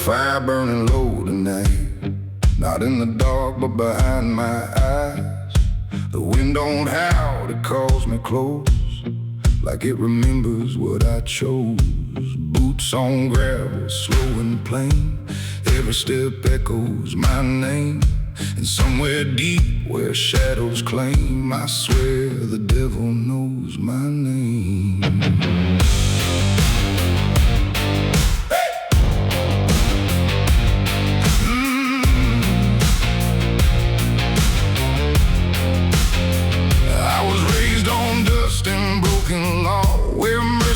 fire burning low tonight. Not in the dark, but behind my eyes. The wind don't howl, it calls me close, like it remembers what I chose. Boots on gravel, slow and plain. Every step echoes my name. And somewhere deep where shadows claim, I swear the devil knows my name.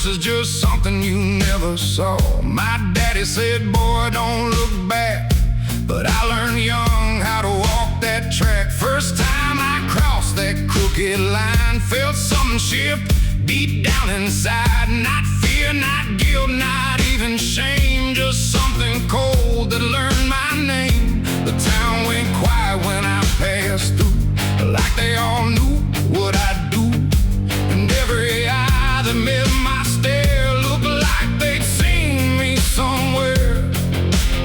Is just something you never saw. My daddy said, boy, don't look back, but I learned young how to walk that track. First time I crossed that crooked line, felt something shift deep down inside. Not fear, not guilt, not even shame, just something cold that learned my name. The town went quiet when I passed through, like they all knew what I'd do. And every eye that met my stare looked like they'd seen me somewhere.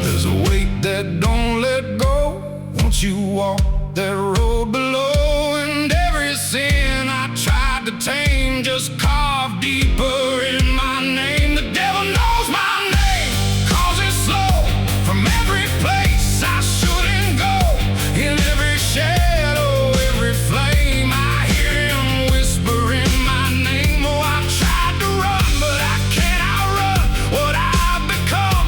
There's a weight that don't let go once you walk that road below. And every sin I tried to tame just carved deeper in my name. The devil knows my name, 'cause it's slow from every place I shouldn't go. In every shadow, every flame, I hear him whispering my name. Oh, I tried to run, but I can't outrun what I've become,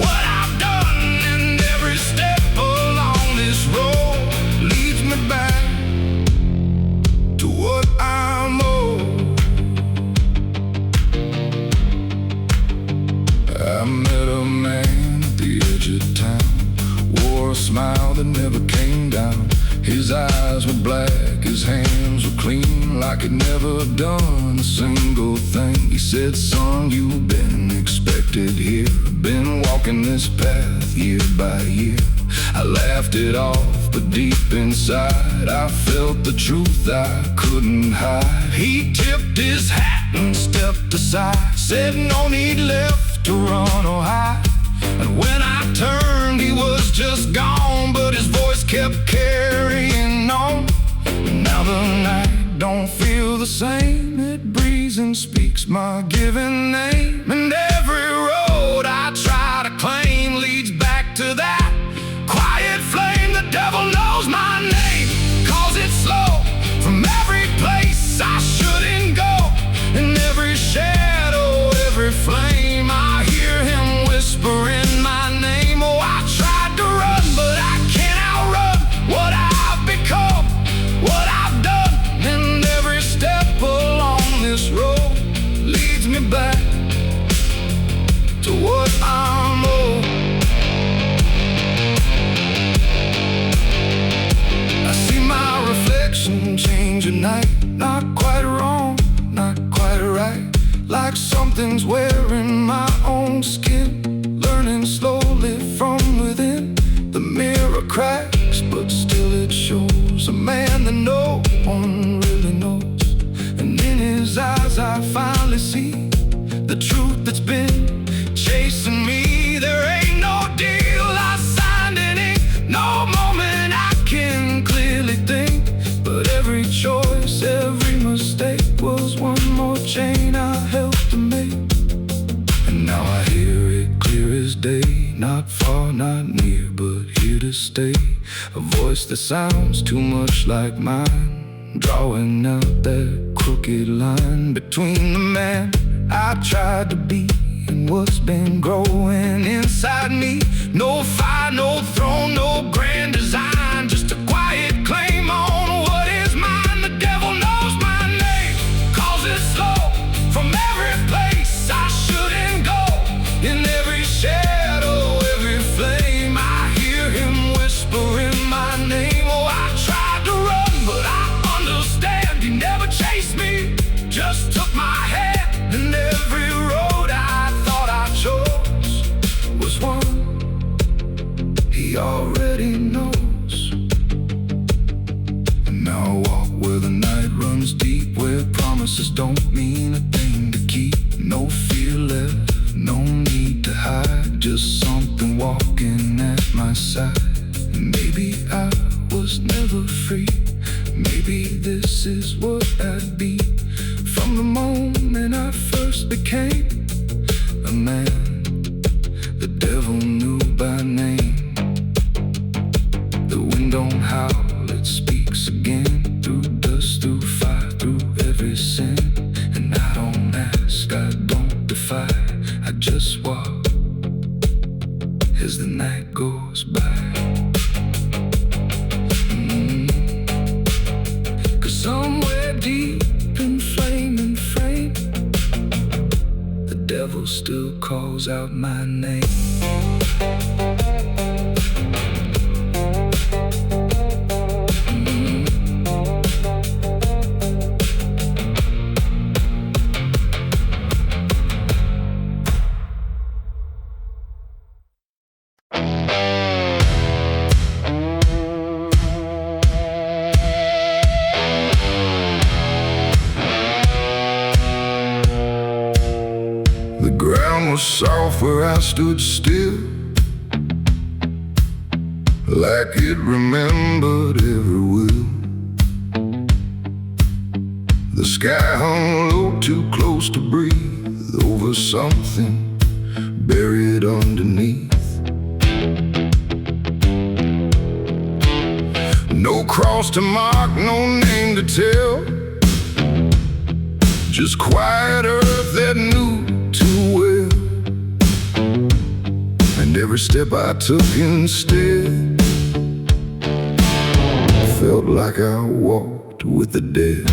what I've done. And every step along this road leads me back to what I'm owed. I met a man at the edge of town, wore a smile that never came down. His eyes were black, his hands were clean, like he'd never done a single thing. He said, son, you've been expected here. Been walking this path year by year. I laughed it off, but deep inside I felt the truth I couldn't hide. He tipped his hat and stepped aside, said no need left to run or hide. And when I turned, he was just gone, but his voice kept carrying on. And now the night don't feel the same. It breathes and speaks my given name. And every road I try to claim leads back to that quiet flame. The devil knows my name, 'cause it's slow from every place I shouldn't go. In every shadow, every flame, I hear him whispering my name. Oh, I tried to run, but I can't outrun what I've become, what I've done. And every step along this road leads me back to what I'm owed. I see my reflection change at night, not quite wrong, not quite right, like something's wearing my own skin, learning slowly from within. The mirror cracks, but still it shows a man that no one really knows. And in his eyes I finally see the truth that's been chasing me. There ain't no deal I signed in ink, no moment I can clearly think. But every choice, every mistake was one more chain I helped to make. And now I hear it clear as day, not far, not near, but here to stay. A voice that sounds too much like mine, drawing out that crooked line between the man I tried to be and what's been growing inside me. No fire, no throne, no grand design, just a quiet claim on what is mine. The devil knows my name, 'cause it's slow from every place I shouldn't go. In every shadow, every flame, I hear him whispering my name. Oh, I tried to run, but I understand he never chased me, just took my hand. And every road I thought I chose was one he already knows. And now I walk where the night runs deep, where promises don't mean a thing to keep. No fear left, no need to hide, just something walking at my side. Maybe I was never free. Maybe this is what I'd be. From the moment I first became a man, the devil knew by name. The wind don't howl, it speaks again. Through dust, through fire, through every sin. And I don't ask, I don't defy, I just walk as the night goes by. Somewhere deep in flame and frame, the devil still calls out my name. The ground was soft where I stood still, like it remembered every will. The sky hung low, too close to breathe, over something buried underneath. No cross to mark, no name to tell, just quiet earth that knew too well. And every step I took instead felt like I walked with the dead.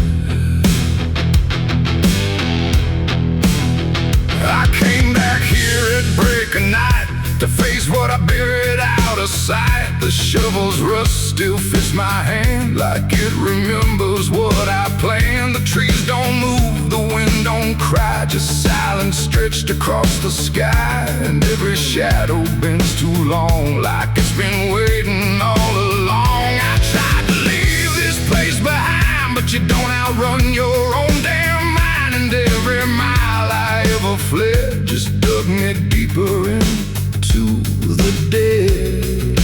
I came back here at break of night to face what I buried out of sight. The shovel's rust still fits my hand like it remembers what I planned. The trees don't move, the wind don't cry, just silence stretched across the sky. And every shadow bends too long, like it's been waiting all along. I tried to leave this place behind, but you don't outrun your own damn mind. And every mile I ever fled just dug me deeper into the dead.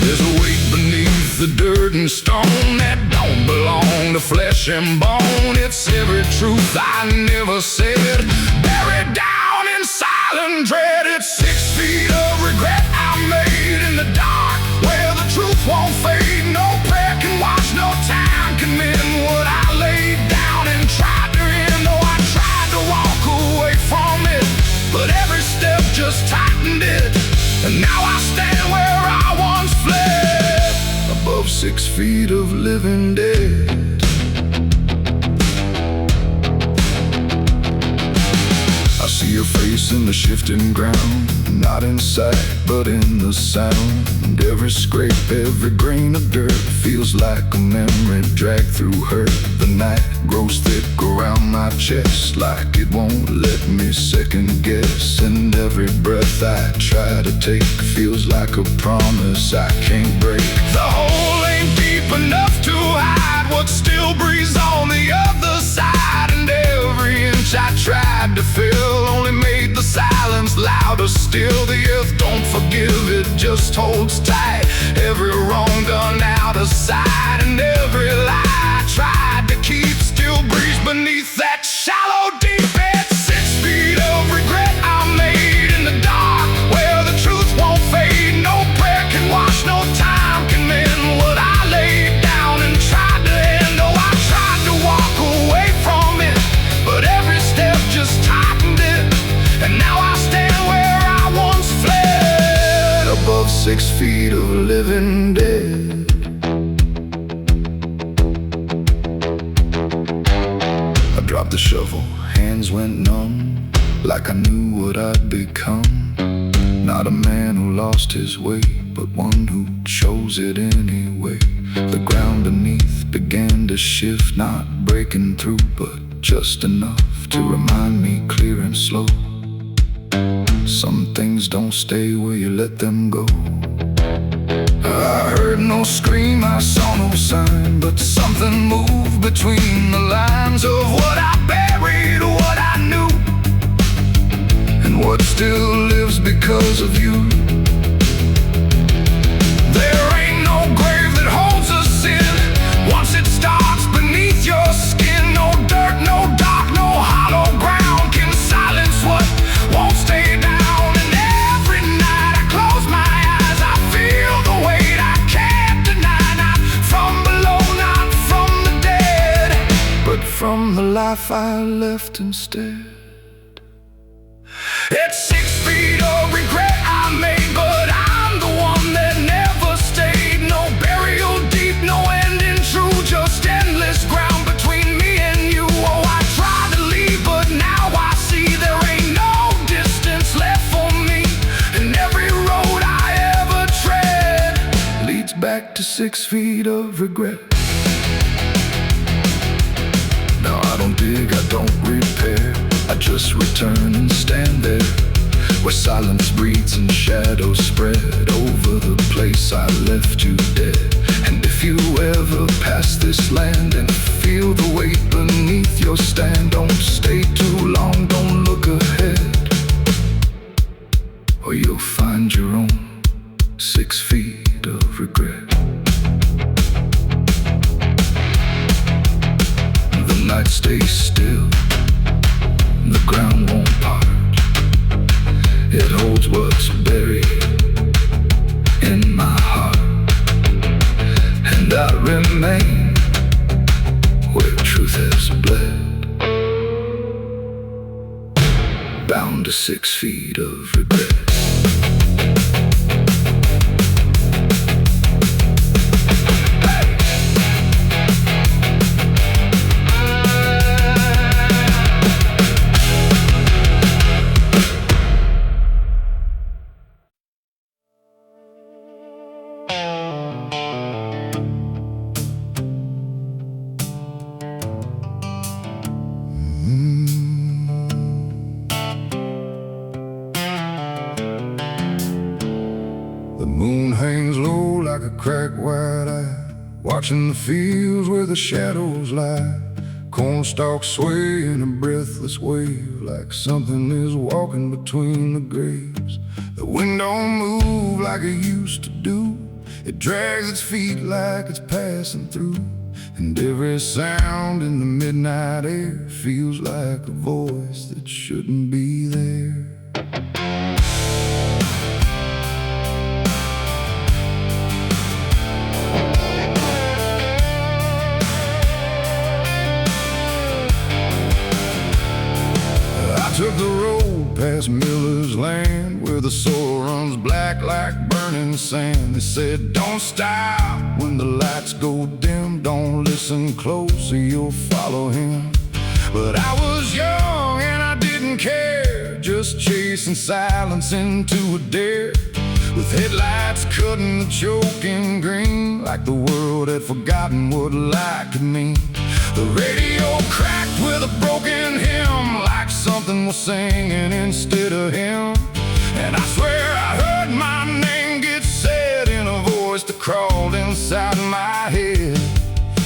There's a weight beneath the dirt and stone that don't belong to flesh and bone. It's every truth I never said, buried down in silent dread. It's 6 feet of regret I made in the dark, where the truth won't fade. No prayer can wash, no time can mend what I laid down and tried to end. Though I tried to walk away from it, but every step just tightened it. And now I stand where I once fled, above 6 feet of living dead. I see your face in the shifting ground, not in sight but in the sound. Every scrape, every grain of dirt feels like a memory dragged through hurt. The night grows thick around my chest, like it won't let me second guess. And every breath I try to take feels like a promise I can't break. The hole ain't deep enough to hide what still breathes on the other side. And every inch I tried to fill only made the silence louder still. The earth don't forgive, it just holds tight. Every wrong done out of sight, and every lie I tried to keep still breathes beneath that shallow deep bed. 6 feet of regret I made in the dark, where the truth won't fade. No prayer can wash, no time can mend what I laid down and tried to end. Oh, I tried to walk away from it, but every step just tightened it. And now I stand where I once fled, above 6 feet of living dead. I dropped the shovel, hands went numb, like I knew what I'd become. Not a man who lost his way, but one who chose it anyway. The ground beneath began to shift, not breaking through, but just enough to remind me clear and slow. Some things don't stay where you let them go. I heard no scream, I saw no sign, but something moved between the lines of what I buried, what I knew, and what life I left instead. It's 6 feet of regret I made, but I'm the one that never stayed. No burial deep, no ending true, just endless ground between me and you. Oh, I tried to leave, but now I see there ain't no distance left for me, and every road I ever tread leads back to 6 feet of regret. Now I don't dig, I don't repair, I just return and stand there, where silence breathes and shadows spread over the place I left you dead. And if you ever pass this land and feel the weight beneath your stand, don't stay too long, don't look ahead, or you'll find your own 6 feet of regret. The night stays still, the ground won't part. It holds what's buried in my heart, and I remain where truth has bled, bound to 6 feet of regret. The moon hangs low like a cracked white eye, watching the fields where the shadows lie. Corn stalks sway in a breathless wave, like something is walking between the graves. The wind don't move like it used to do, it drags its feet like it's passing through. And every sound in the midnight air feels like a voice that shouldn't be there. I took the road past Miller's land, where the soil runs black like burning sand. They said, don't stop when the lights go dim, don't listen close or you'll follow him. But I was young and I didn't care, just chasing silence into a dare, with headlights cutting the choking green, like the world had forgotten what light could mean. The radio cracked with a broken hymn, like something was singing instead of him. And I swear I heard my name get said in a voice that crawled inside my head.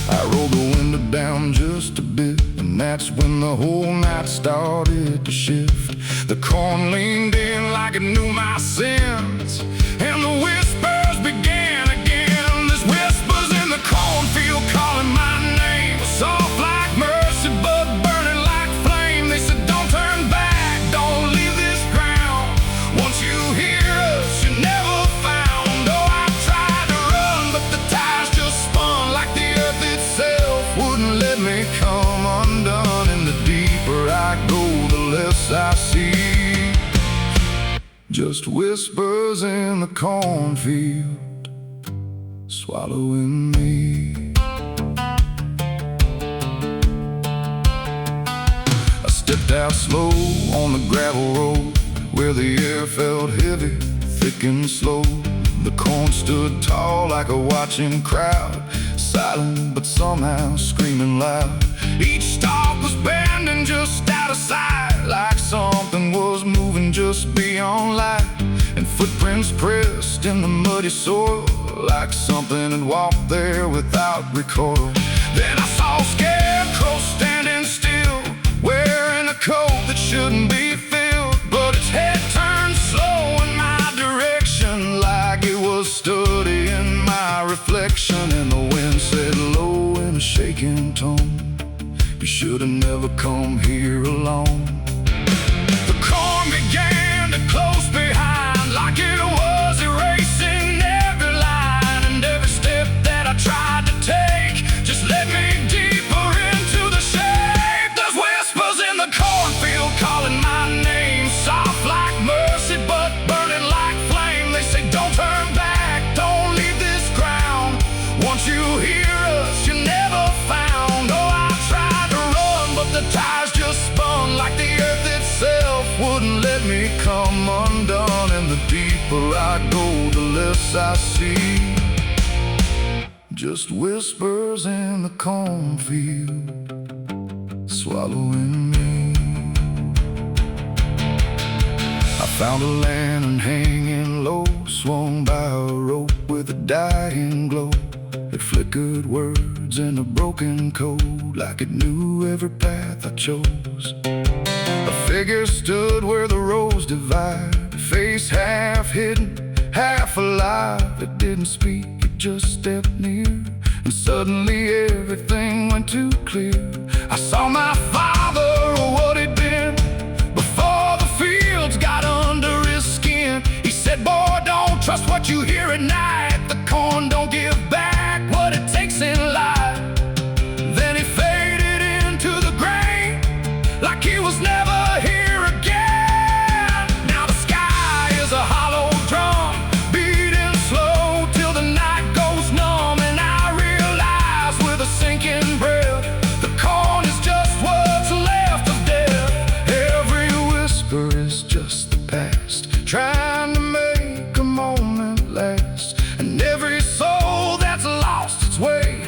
I rolled the window down just a bit, and that's when the whole night started to shift. The corn leaned in like it knew my sins, and the whispers began again. There's whispers in the cornfield calling my name, soft like mercy but burning like flame. They said, don't turn back, don't leave this ground. Once you hear us, you're never found. Oh, I tried to run, but the tires just spun, like the earth itself wouldn't let me come undone. And the deeper I go, the less I see, just whispers in the cornfield swallowing me. I stepped out slow on the gravel road, where the air felt heavy, thick and slow. The corn stood tall like a watching crowd, silent but somehow screaming loud. Each stalk was bending just out of sight, like something was moving just beyond light. And footprints pressed in the muddy soil, like something had walked there without recoil. Then I saw a scarecrow standing still, wearing a coat that shouldn't be filled, but its head turned slow in my direction, like it was studying my reflection. And the wind said low in a shaking tone, you should have never come here alone. The corn began to close behind, like it was erasing every line. And every step that I tried to take just led me deeper into the shade. Those go, the less I see. Just whispers in the cornfield, swallowing me. I found a lantern hanging low, swung by a rope with a dying glow. It flickered words in a broken code, like it knew every path I chose. A figure stood where the roads divide, face half hidden, half alive. It didn't speak, it just stepped near, and suddenly everything went too clear. I saw my father, or what he'd been, before the fields got under his skin. He said, boy, don't trust what you hear at night. The corn don't give back what it takes in life. Then he faded into the grain, like he was never here again. Now the sky is a hollow drum, beating slow till the night goes numb. And I realize with a sinking breath, the corn is just what's left of death. Every whisper is just the past, trying to make a moment last. And every soul that's lost its way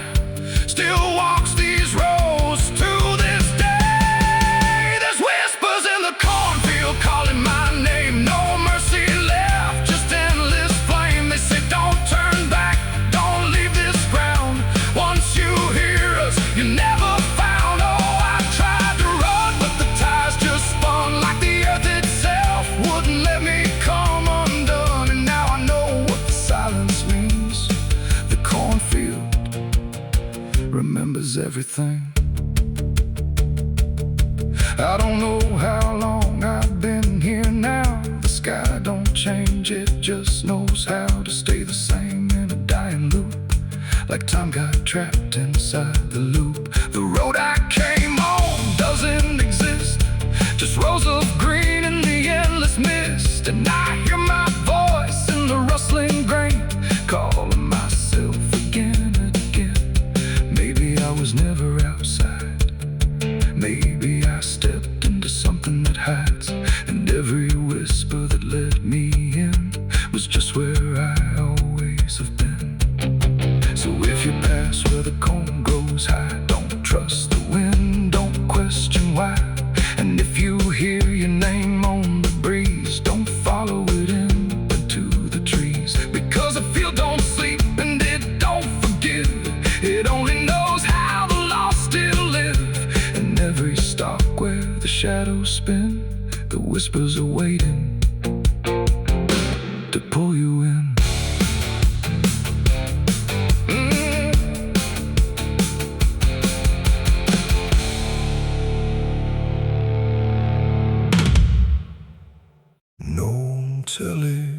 still walks these roads to this day. There's whispers in the cornfield calling my name. No mercy left, just endless flame. They say don't turn back, don't leave this ground. Once you hear us, you never found. Oh, I tried to run, but the tires just spun, like the earth itself wouldn't let me come undone. And now I know what the silence means. The cornfield remembers everything. I don't know how long I've been here now. The sky don't change, it just knows how to stay the same in a dying loop, like time got trapped inside the loop. The road I came on doesn't exist, just rows of green in the endless mist. And I hear my voice in the rustling grain, calling myself again and again. Maybe I was never outside, maybe I stepped into something that hides. And every whisper that let me in was just where I always have been. So if you pass where the corn grows high, don't trust the wind, don't question why. And if you hear your name on the breeze, don't follow it into the trees. Because the field don't sleep and it don't forgive, it only knows how the lost still live. And every stalk where the shadows spin, the whispers are waiting to pull you in. No television.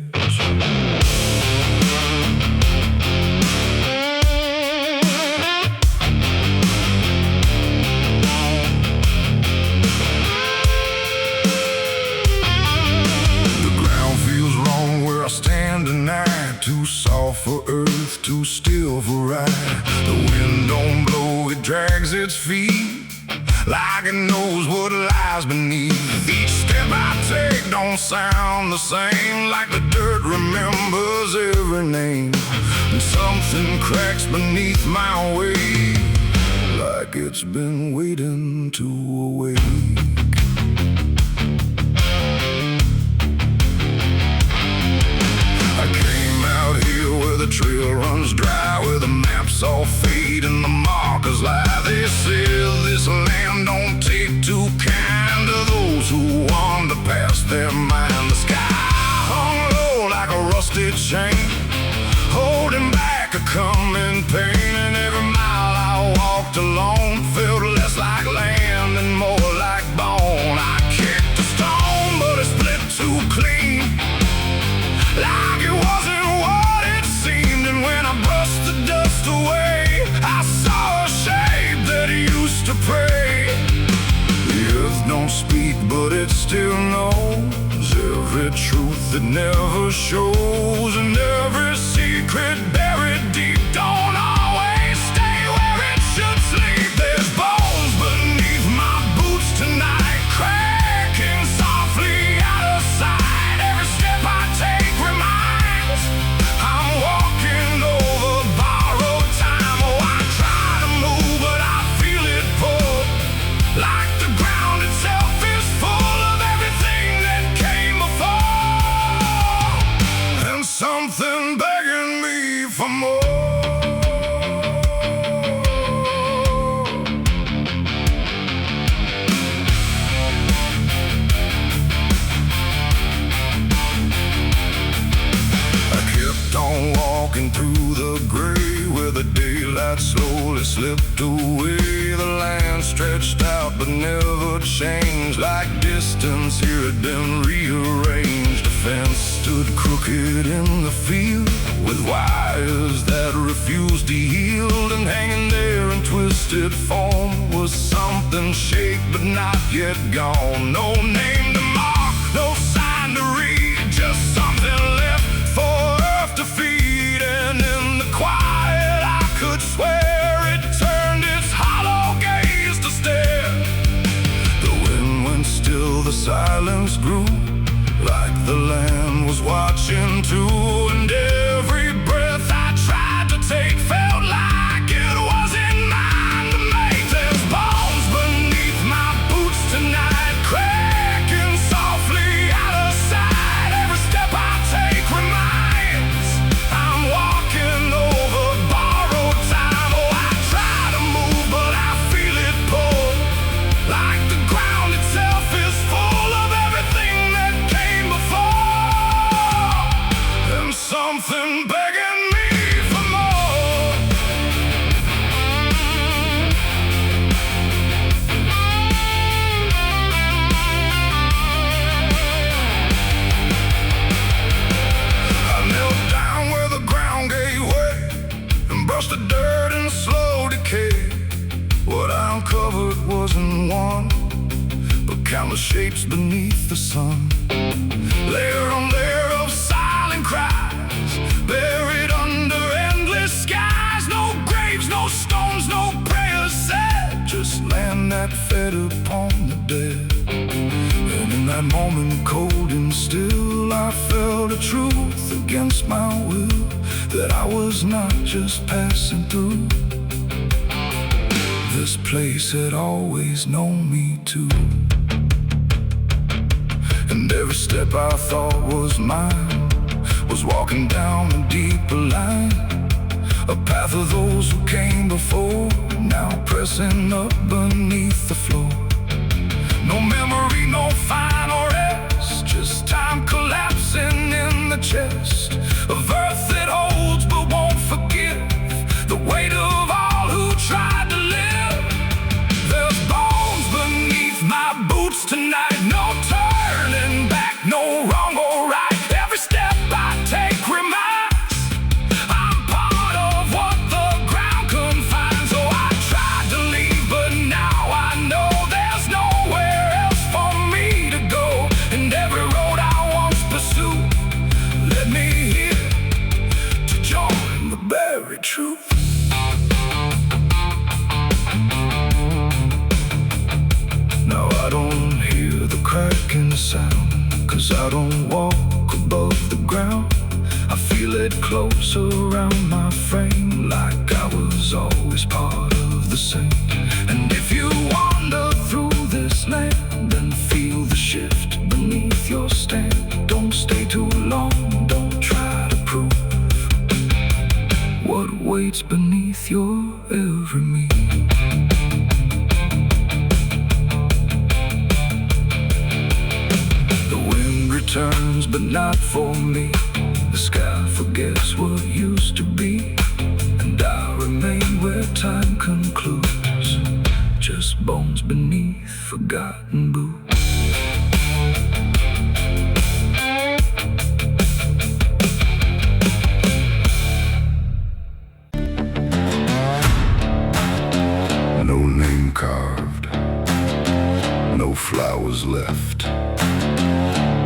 Tonight, too soft for earth, too still for ride. The wind don't blow, it drags its feet, like it knows what lies beneath. Each step I take don't sound the same, like the dirt remembers every name. And something cracks beneath my weight, like it's been waiting to awake. The trail runs dry, where the maps all fade and the markers lie. They say this land don't take too kind to those who wander past their mind. The sky hung low like a rusted chain, holding back a coming pain. And every mile I walked alone felt less like land and more like bone. I kicked a stone, but it split too clean, like it wasn't what. And when I brushed the dust away, I saw a shape that used to pray. The earth don't speak, but it still knows every truth that never shows. And every secret buried deep don't always stay where it should sleep. There's bones beneath my boots tonight, cracking softly out of sight. Every step I take reminds slipped away. The land stretched out but never changed, like distance here had been rearranged. A fence stood crooked in the field, with wires that refused to yield. And hanging there in twisted form was something shaped but not yet gone. No name to mark, no sign to read, just something left for earth to feed. And in the quiet I could swear it turned its hollow gaze to stare. The wind went still, the silence grew, like the land was watching too. And every breath I tried to take felt like it wasn't mine to make. There's bones beneath my boots tonight, cracking softly out of sight. Every step I take reminds I'm walking over borrowed time. Oh, I try to move but I feel it pull, like the ground itself is full of everything that came before, and something begging me for more. I knelt down where the ground gave way and brushed the dirt in slow decay. What I uncovered wasn't one, but countless shapes beneath the sun. Layer on layer of silent cries, buried under endless skies. No graves, no stones, no prayers said, just land that fed upon the dead. And in that moment, cold and still, I felt a truth against my will, that I was not just passing through. This place had always known me too. And every step I thought was mine was walking down a deeper line, a path of those who came before, now pressing up beneath the floor. No memory, no final rest, just time collapsing in the chest of earth that holds but won't forgive the weight of all who tried to live. There's bones beneath my boots tonight, no turning back, no wrong or right. Every step I take reminds I'm part of what the ground confines. So I tried to leave, but now I know there's nowhere else for me to go. And every road I once pursued led me here to join the buried truth. Now I don't hear the cracking sound, 'cause I don't walk above the ground. I feel it close around my frame, like I was always part of the same. And if you wander through this land and feel the shift beneath your stand, don't stay too long, don't try to prove what waits beneath your every move. Turns, but not for me. The sky forgets what used to be, and I remain where time concludes, just bones beneath forgotten boots. No name carved, no flowers left,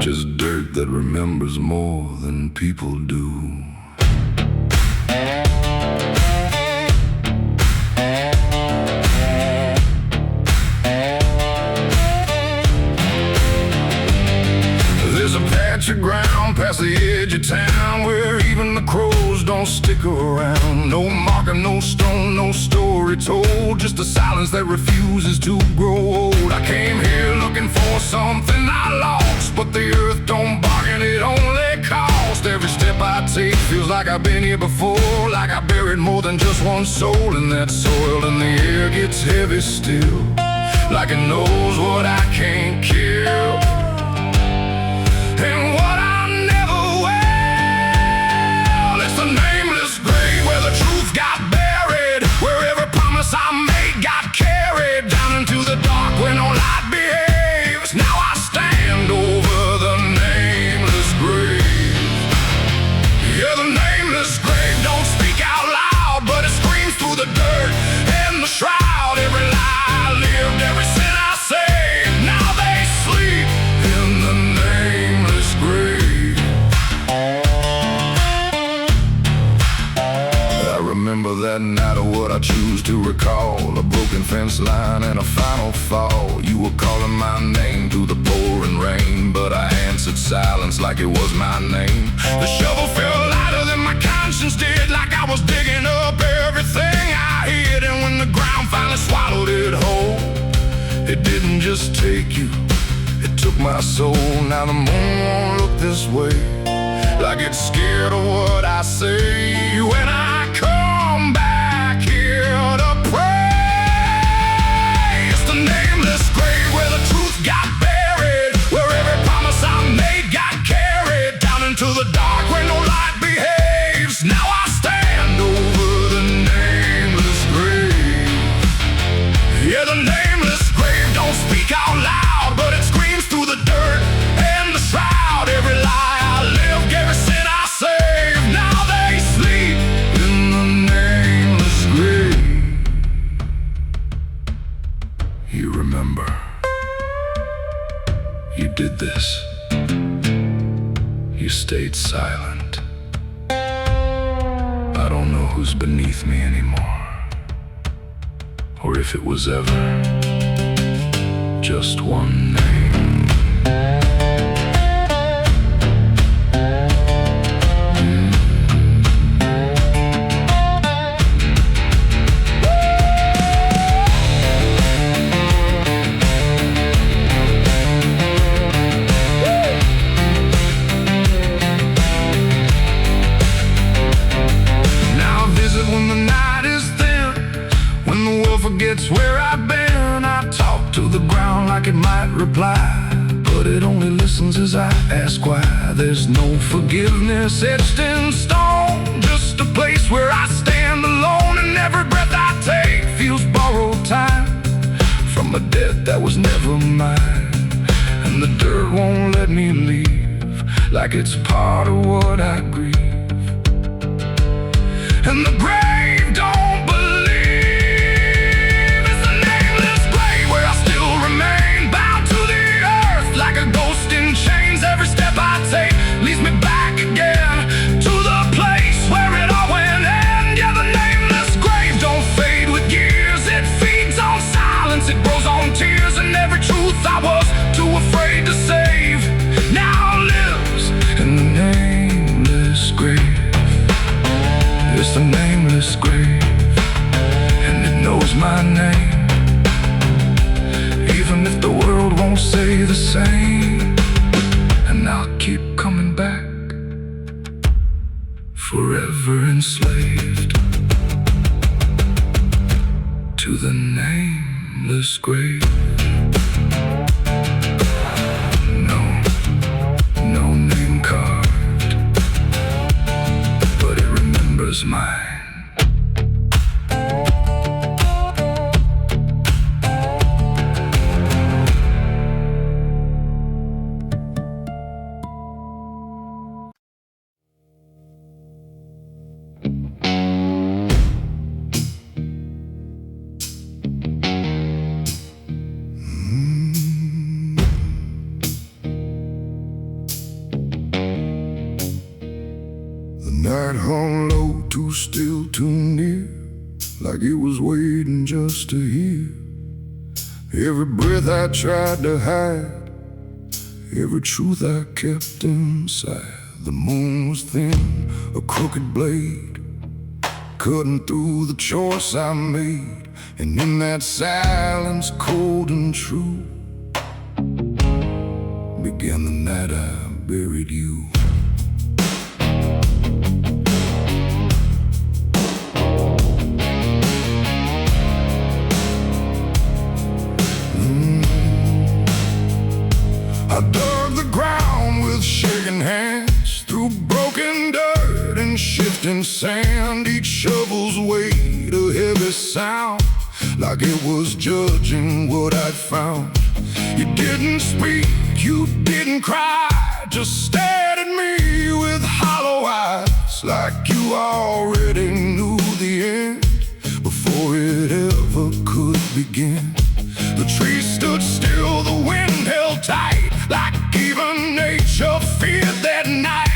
just dirt that remembers more than people do. There's a patch of ground past the edge of town where even the crows don't stick around. No marker, no stone, no story told, just a silence that refuses to grow old. I came here looking for something I lost, but the earth don't bargain, it only costs. Every step I take feels like I've been here before, like I buried more than just one soul in that soil. And the air gets heavy still, like it knows what I can't kill, and what I never will. It's the nameless grave where the truth got buried, where every promise but I answered silence like it was my name. The shovel felt lighter than my conscience did, like I was digging up everything I hid. And when the ground finally swallowed it whole, it didn't just take you, it took my soul. Now the moon won't look this way, like it's scared of what I say when I come back here to pray. It's the nameless grave where the truth got buried, where every promise I made got carried down into the dark where no light behaves. Now I stand over the nameless grave. Yeah, the nameless grave don't speak out loud, but it screams through the dirt and the shroud. Every lie I lived, every sin I saved, now they sleep in the nameless grave. You remember, you did this. You stayed silent. I don't know who's beneath me anymore, or if it was ever just one name. Forgets where I've been. I talk to the ground like it might reply, but it only listens as I ask why. There's no forgiveness etched in stone, just a place where I stand alone, and every breath I take feels borrowed time from a debt that was never mine. And the dirt won't let me leave, like it's part of what I grieve. And the grave don't believe. Leads me back again to the place where it all went end. Yeah, the nameless grave don't fade with years. It feeds on silence, it grows on tears, and every truth I was too afraid to save now lives in the nameless grave. It's the nameless grave, and it knows my name, even if the world won't say the same. And I'll keep coming back, forever enslaved to the nameless grave. No name carved, but it remembers mine. Night hung low, too still, too near, like it was waiting just to hear. Every breath I tried to hide, every truth I kept inside. The moon was thin, a crooked blade, cutting through the choice I made. And in that silence, cold and true, began the night I buried you. I dug the ground with shaking hands, through broken dirt and shifting sand. Each shovel's weight a heavy sound, like it was judging what I'd found. You didn't speak, you didn't cry, just stared at me with hollow eyes, like you already knew the end before it ever could begin. The trees stood still, the wind held tight, like even nature feared that night.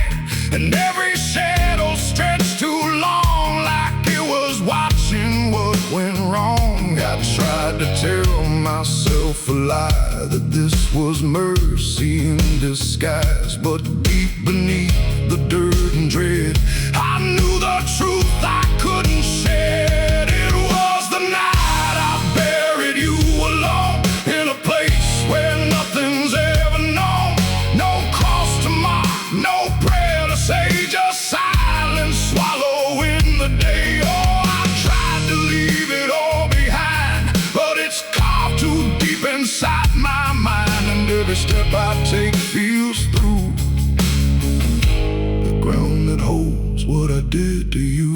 And every shadow stretched too long, like it was watching what went wrong. I tried to tell myself myself a lie that this was mercy in disguise. But deep beneath the dirt and dread, I knew the truth I couldn't shed. It was the night I buried you alone, in a place where nothing's ever known. No cross to mark, no prayer to say, just silence swallowing the day. Oh, I tried to leave it all behind, but it's carved too deep inside my mind, and every step I take feels through the ground that holds what I did to you.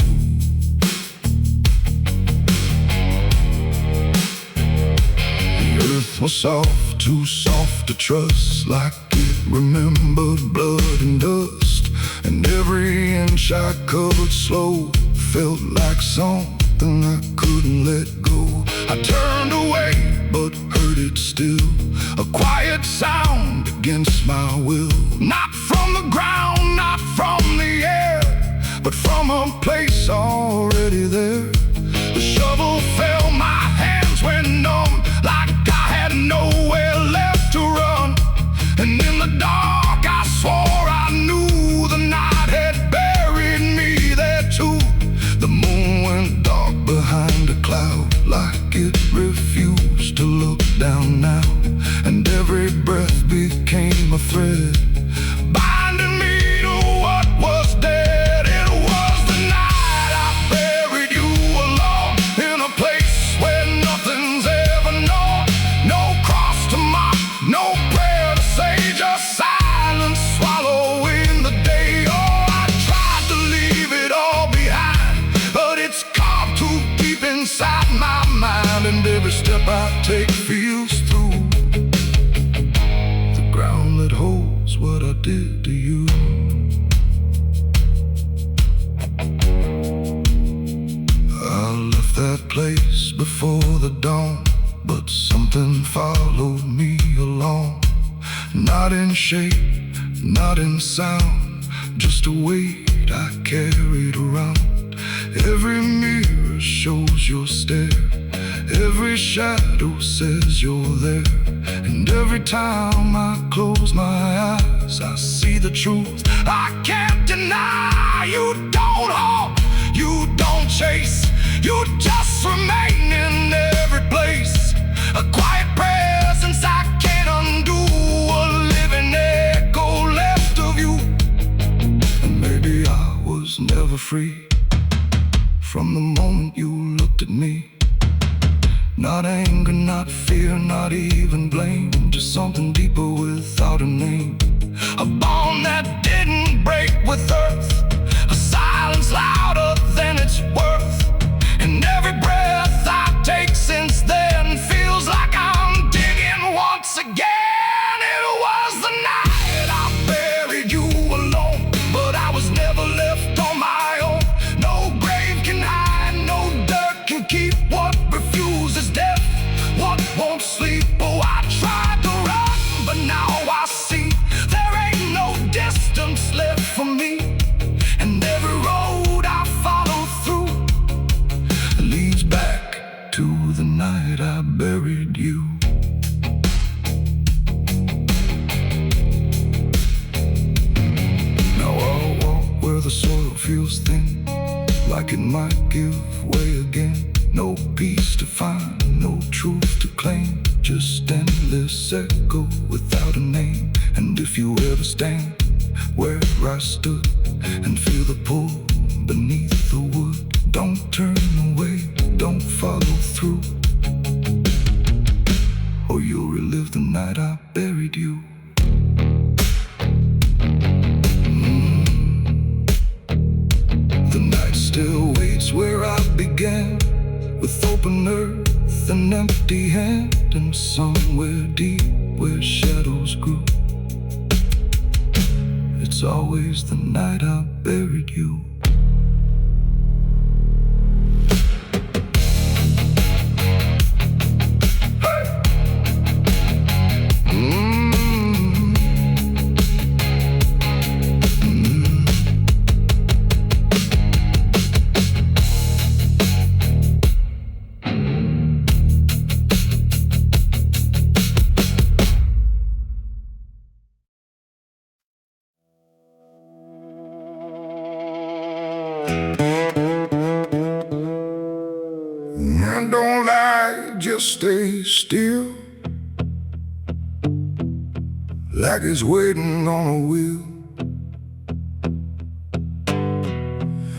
The earth was soft, too soft to trust, like it remembered blood and dust. And every inch I covered slow felt like something I couldn't let go. I turned away, but heard it still, a quiet sound against my will. Not from the ground, not from the air, but from a place already there. The shovel fell, my hands went numb, like I had nowhere left to run. And in the dark I swore I knew the night had buried me there too. The moon went dark behind a cloud, like it refused to look down now. And every breath became a thread, binding me to what was dead. It was the night I buried you alone, in a place where nothing's ever known. No cross to mark, no prayer to say, just silence swallowing the day. Oh, I tried to leave it all behind, but it's carved too deep inside my mind, and every step I take feels through the ground that holds what I did to you. I left that place before the dawn, but something followed me along. Not in shape, not in sound, just a weight I carried around. Every mirror shows your stare, every shadow says you're there. And every time I close my eyes, I see the truth I can't deny. You don't haunt, you don't chase, you just remain in every place. A quiet presence I can't undo, a living echo left of you. And maybe I was never free from the moment you looked at me. Not anger, not fear, not even blame, just something deeper without a name. A bond that didn't break with earth, a silence louder than its worth. And every breath I take since then feels like I'm digging once again. It was the night I buried you alone, but I was never left on my own. No grave can hide, no dirt can keep what refuses death, what won't sleep. Oh, I tried to run, but now I see there ain't no distance left for me. And every road I follow through leads back to the night I buried you. Now I'll walk where the soil feels thin, like it might give way again. No peace to find, no truth to claim, just endless echo without a name. And if you ever stand where I stood and feel the pull beneath the wood, don't turn away, don't follow through, or you'll relive the night I buried you. The night still waits where I began, with open earth and empty hand, and somewhere deep where shadows grew, it's always the night I buried you. just stays still, like it's waiting on a wheel.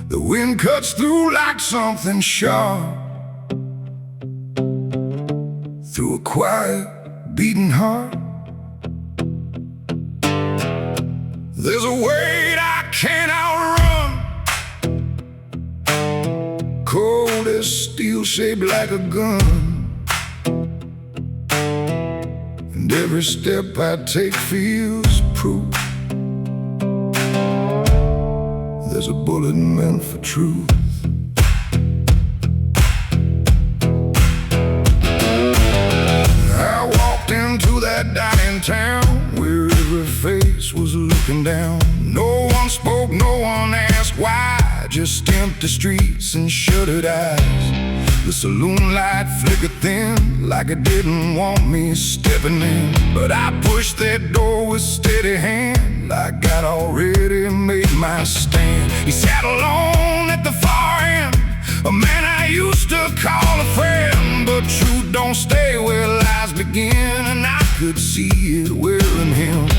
The wind cuts through like something sharp, through a quiet, beating heart. There's a weight I can't outrun, cold as steel, shaped like a gun. And every step I take feels proof there's a bullet meant for truth. I walked into that dining town where every face was looking down. No one spoke, no one asked why, just empty streets and shuttered eyes. The saloon light flickered thin, like it didn't want me stepping in. But I pushed that door with steady hand, like I'd already made my stand. He sat alone at the far end, a man I used to call a friend. But truth don't stay where lies begin, and I could see it wearing him.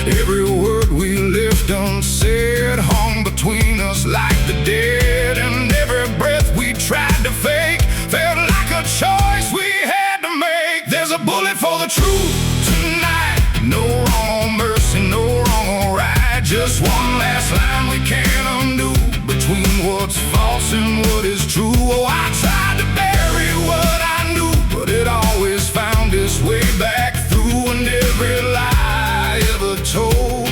Every word we left unsaid hung between us like the dead. And every breath we tried to fake felt like a choice we had to make. There's a bullet for the truth tonight, no wrong or mercy, no wrong or right. Just one last line we can't undo, between what's false and what is true. Oh, I tried to bury what I knew, but it always found its way back through. And every lie I ever told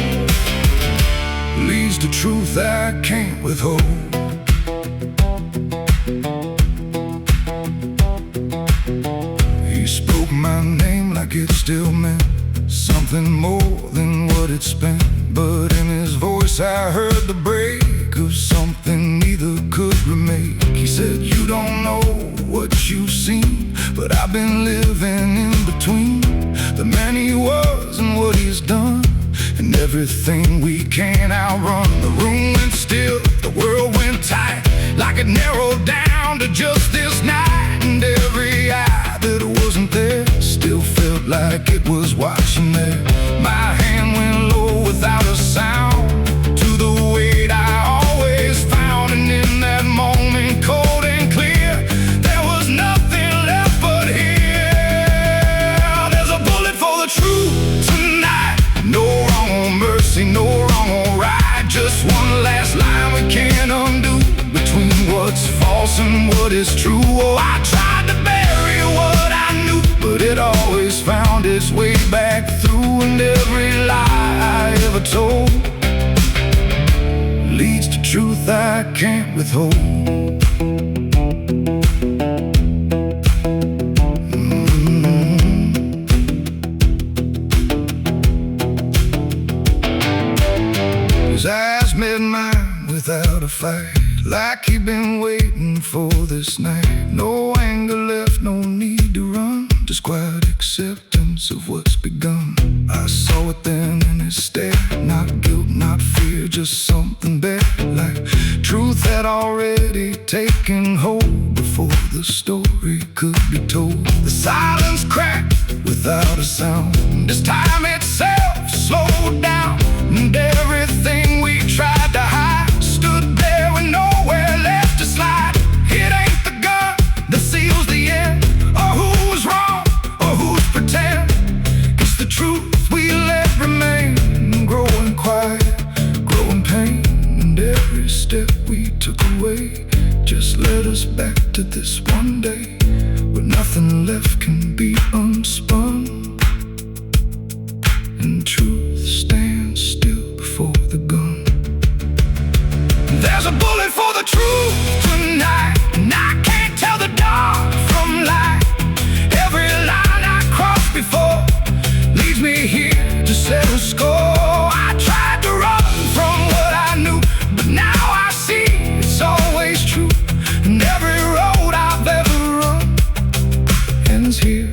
leads to truth I can't withhold. He spoke my name like it still meant something more than what it spent. But in his voice I heard the break of something neither could remake. He said, you don't know what you've seen, but I've been living in between the man he was and what he's done, and everything we can't outrun. The room went still, the world went tight, like it narrowed down to just this night. And every eye that wasn't there still felt like it was watching there. My hand went low without a sound to the weight I always found. And in that moment, cold and clear, there was nothing left but here. There's a bullet for the truth tonight, no wrong or mercy, no wrong or right. Just one last line we can't undo, between what's false and what is true. Oh, I tried to bury what I knew, but it always found its way back through. And every lie I ever told leads to truth I can't withhold. His eyes met mine without a fight, like he'd been waiting for this night. No anger left, no need to run, just quiet acceptance of what's begun. I saw it then in his stare, not guilt, not fear, just something better, like truth had already taken hold before the story could be told. The silence cracked without a sound, this time itself slowed down, and everything we tried to hide stood there with nowhere left to slide. It ain't the gun that seals the end, or who was wrong, or who's pretend. It's the truth we let remain, growing quiet, growing pain. And every step we took away just led us back to this one day, where nothing left can be unspun, and truth stands still before the gun. There's a bullet for the truth tonight, and I can't tell the dark from light. Every line I crossed before leads me here to settle score. I tried to run from what I knew, but now I see it's always true. And every road I've ever run ends here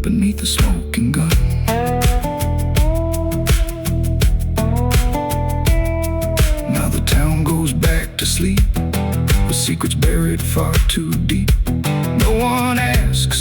beneath the smoking gun. Now the town goes back to sleep, with secrets buried far too deep. No one asks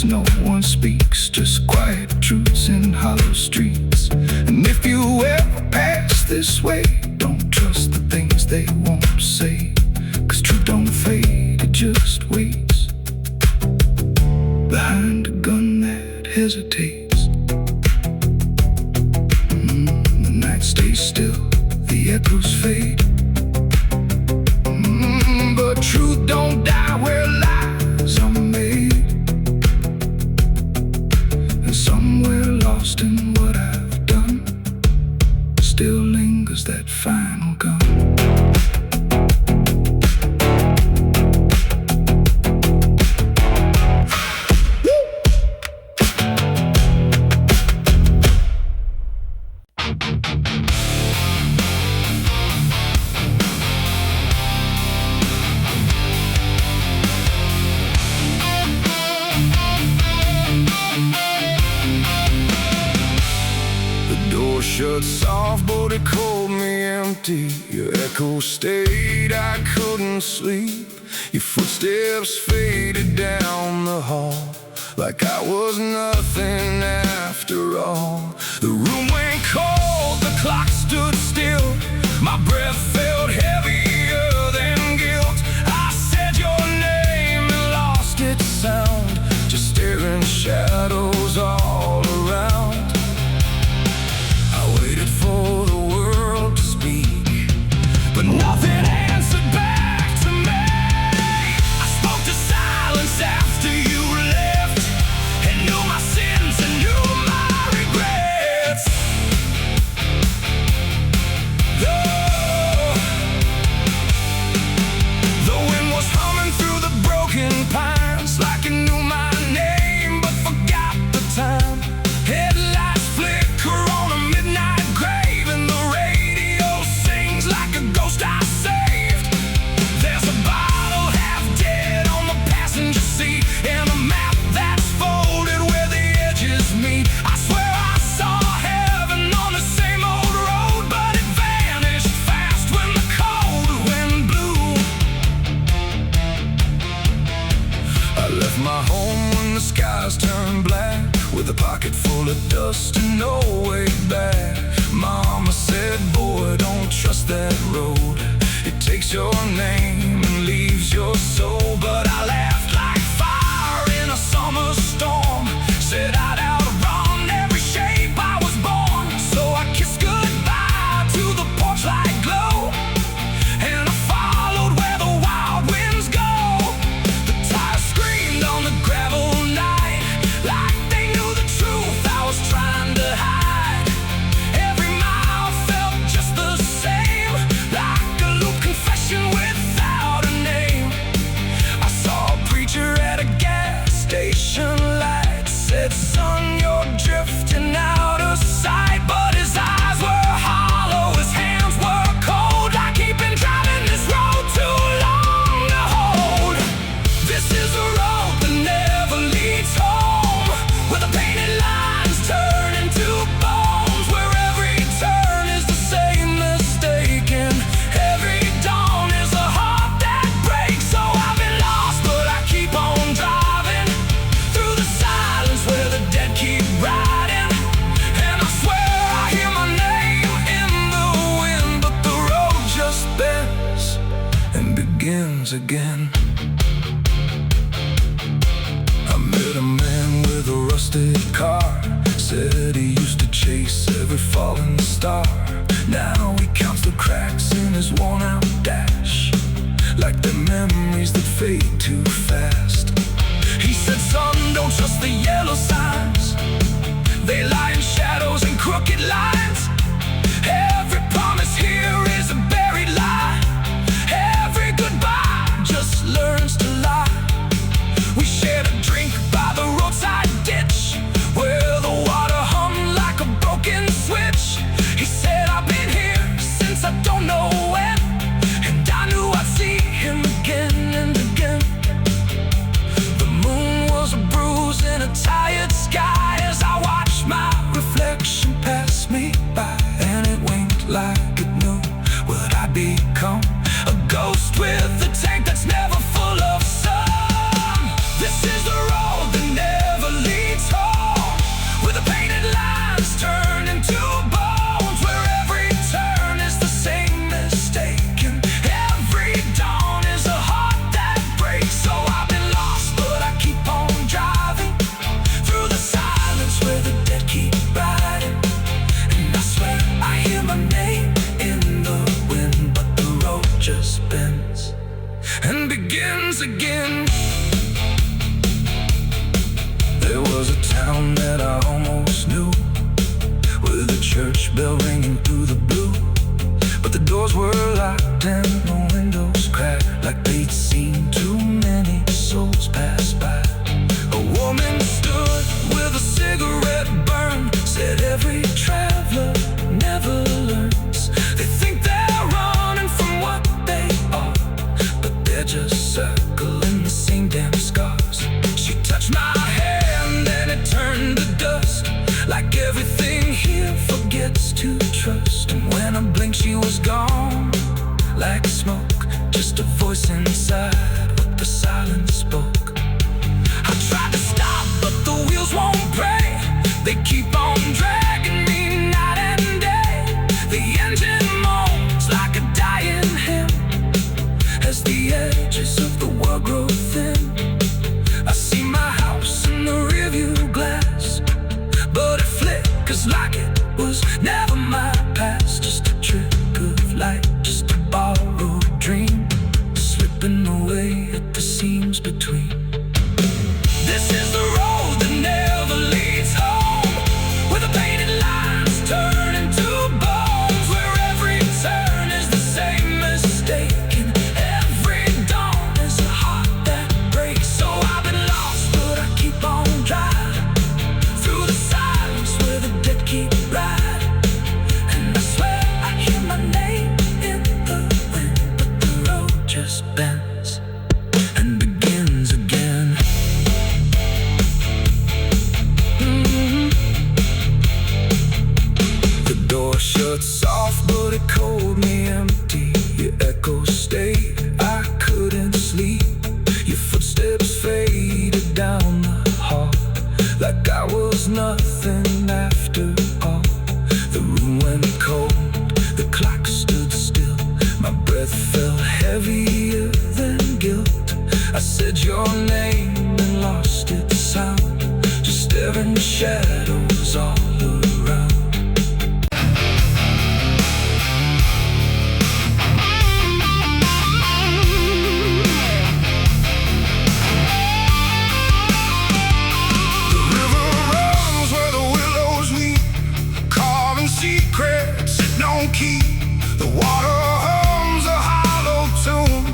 stay still, the echoes fade. But truth don't die where lies are made. And somewhere lost in what I've done still lingers that final gun. Shut soft, but it called me empty. Your echo stayed, I couldn't sleep. Your footsteps faded down the hall like I was nothing after all. The room went cold, the clock stood still. My breath felt heavier than guilt. I said your name and lost its sound, just staring shadows all around. For the world to speak, but nothing answered back to me. I spoke to silence after you left, and knew my sins and knew my regrets. The wind was humming through the broken pines, like it knew my name but forgot the time. Headlights flicker on a midnight grave, and the radio sings like a ghost I saved. There's a bottle half dead on the passenger seat, and a map that's folded where the edges meet. I swear I saw heaven on the same old road, but it vanished fast when the cold wind blew. I left my home when the skies turned black, with a pocket full of dust and no way back. Mama said, boy, don't trust that road. It takes your name and leaves your soul. But I laughed like fire in a summer storm, said I'd outrun every shape I was born. So I kissed goodbye to the porch light glow, and I followed where the wild winds go. The tires screamed on the gravel night, like they knew the truth I was trying to hide. Every mile felt just the same, like a loop confession without a name. I saw a preacher at a gas station light, said, son, you're drifting out of sight. But his eyes were hollow, his hands were cold, like he'd been driving this road too long to hold. This is a road that never leads home, where the painted lines turn into bones, where every turn is the same mistake, and every dawn is a heart that breaks. So I've been lost, but I keep on driving through the silence where the dead keep riding. And I swear I hear my name in the wind, but the road just bends and begins again. I met a man with a rusted car, said he used to chase every falling star. Now he counts the cracks in his worn-out dash, like the memories that fade too fast. He said, son, don't trust the yellow signs, they lie in shadows and crooked lines. Every promise here is a buried lie, every goodbye just learns to lie. We shared a drink by the roadside ditch, where the water hummed like a broken switch. He said, I've been here since I don't know when, and I knew I'd see him again and again. The moon was a bruise in a tired sky, as I watched my reflection pass me by, and it winked like it knew what I'd become, a ghost with a tank that's never full of sun. This is the road that never leads home, where the painted lines turn into bones, where every turn is the same mistake, and every dawn is a heart that breaks. So I've been lost, but I keep on driving through the silence bell ringing through the blue. But the doors were locked and the windows cracked, like they'd seen too many souls pass by. A woman stood with a cigarette burn, said every traveler never learns. They think they're running from what they are, but they're just circling the same damn scars. She touched my hand and it turned to dust, like everything here forgets to trust. And when I blinked she was gone, like smoke, just a voice inside what the silence spoke. I tried to stop but the wheels won't break, they keep on dragging me night and day. The engine moans like a dying hymn as the edges of the world grow thin. I see my house in the rearview glass, but it flickers like it was never my past. Just a trick of light, just a borrowed dream, slipping away at the seams between. This is the road that never leads home, where the painted lines turn into bones, where every turn is the same mistake, and every dawn is a heart that breaks. So I've been lost, but I keep on driving through the silence where the dead keep riding. And I swear I hear my name in the wind, but the road just bends and begins again. The door shuts soft, but it cold me empty. Your echo stayed, I couldn't sleep. Your footsteps faded down the hall, like I was nothing after all. The room went cold, the clock stood still. My breath felt heavier than guilt. I said your name and lost its sound, just staring shadows all around. The river runs where the willows weep, carving secrets it don't keep. The water hums a hollow tune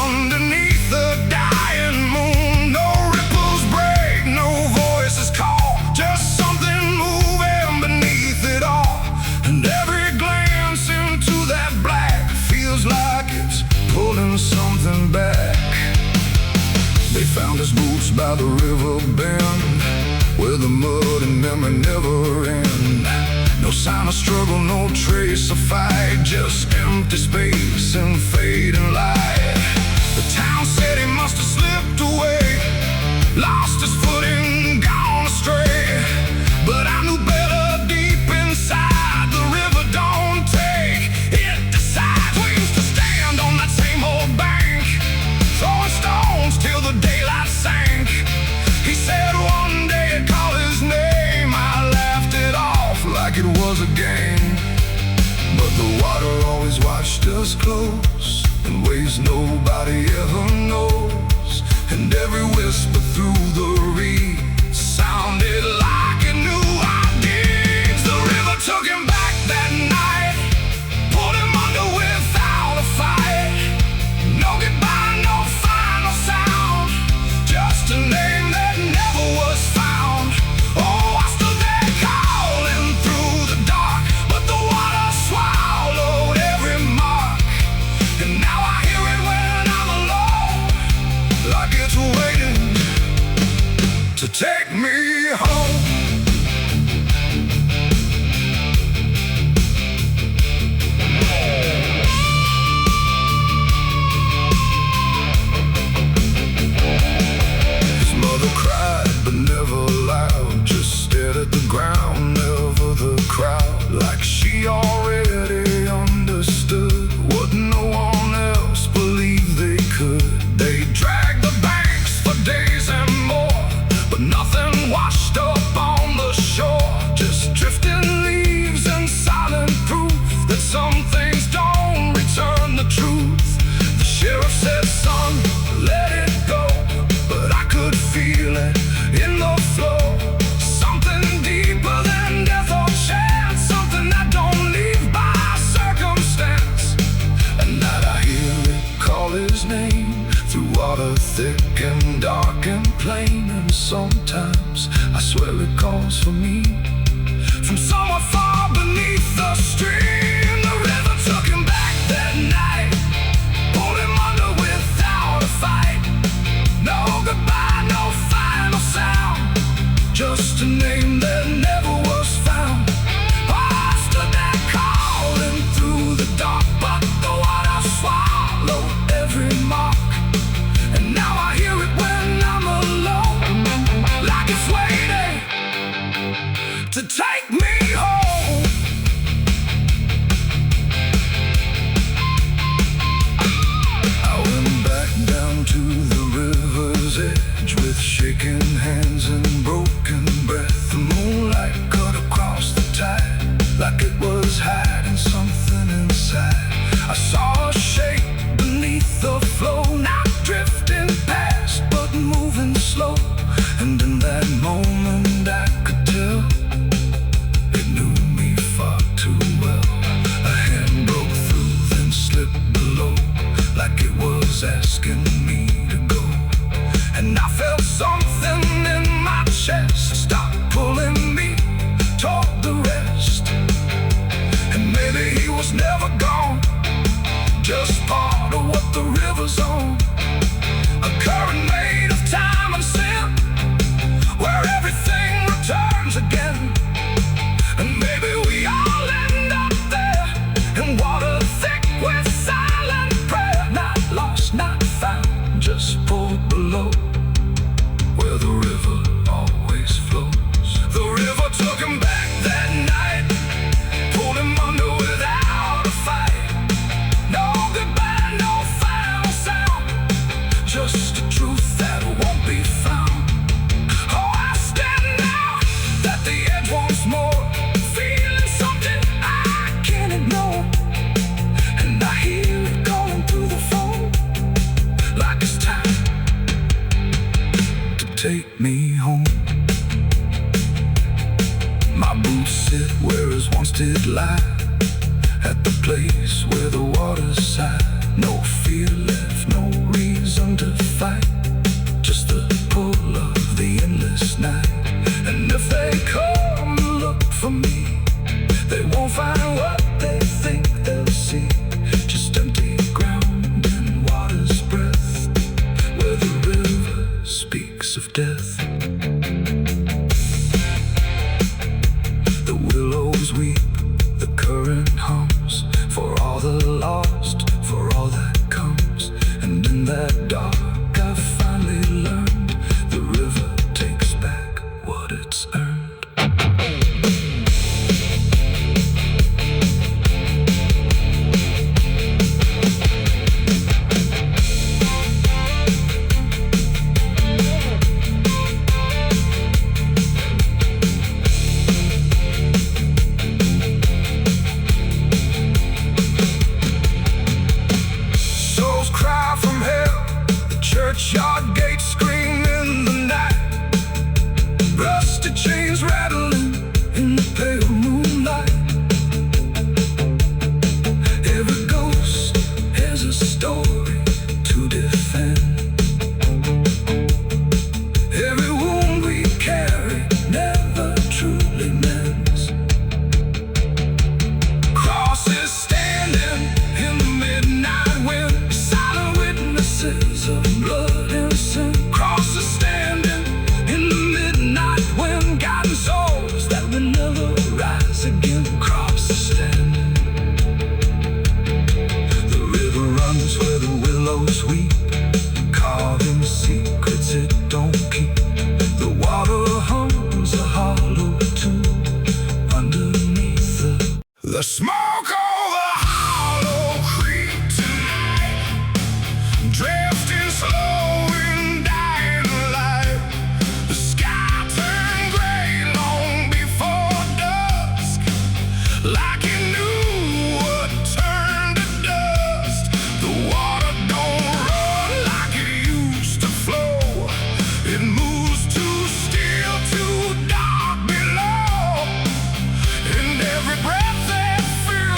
underneath the dying moon. No ripples break, no voices call, just something moving beneath it all. And every glance into that black feels like it's pulling something back. They found his boots by the river bend, where the mud and memory never end. No sign of struggle, no trace of fight, just empty space and fading light. The town said he must have slipped away, lost his footing, gone astray. But I knew better deep inside, the river don't take, it decides. We used to stand on that same old bank, throwing stones till the daylight sank. He said one day I'd call his name, I laughed it off like it was a game. But the water always watched us close, in ways nobody ever knows. And every whisper through the reeds sounded like it knew our deeds. The river took him back that night, pulled him under without a fight. No goodbye, no final sound, just a name that never was found. Oh, I stood there calling through the dark, but the water swallowed every mark. And now I hear it when I'm alone, like it's waiting to take me home. sounds for me. From somewhere far beneath the stream, the river took him back that night, pulled him under without a fight. No goodbye, no final sound, just a name that never was found. I stood there calling through the dark, but the water swallowed every mark. And now I hear it when I'm alone, like it's waiting to take me home. I went back down to the river's edge with shaking hands and broken breath. The moonlight cut across the tide like it was hiding something inside. I saw a shape beneath the flow, not drifting past but moving slow. And in that moment I could tell it knew me far too well. A hand broke through, then slipped below, like it was asking me to go. And I felt something in my chest stop pulling me toward the rest. And maybe he was never gone, just part of what the river's on. A current made of time and sin, where everything returns again. And maybe we all end up there, in water thick with silent prayer. Not lost, not found, just pulled below, where the river always flows. The river took him back that night, pulled him under without a fight. No goodbye, no final sound, just a truth that won't be found. Oh, I stand now at the edge once more, feeling something I can't ignore. And I hear it going through the phone, like it's time to take me home. My boots sit where his once did lie, at the place where the water's sigh. No fear left, no reason to fight, just the pull of the endless night. And if they come and look for me, they won't find what they think they'll see, just empty ground and water's breath, where the river speaks of death. The willows weep, the current hums, for all the lost, for all that comes. And in that dark I finally learned, the river takes back what it's earned. Souls cry from hell, the churchyard gates scream in the night. Rusted chains rattling in the pale moonlight. Every ghost has a story to defend. Every wound we carry never truly mends. Crosses standing in the midnight wind, silent witnesses of blood and sin. Crosses standing in the midnight wind, guiding souls that will never rise again. Crosses standing. The river runs where the willows weep, carving secrets it don't keep. The water hums a hollow tune underneath the smoke of the hollow creek tonight, drifting slow and dying alive. The sky turned gray long before dusk, like it knew what turned to dust. The water don't run like it used to flow, it moves too still, too dark below. And every breath that feels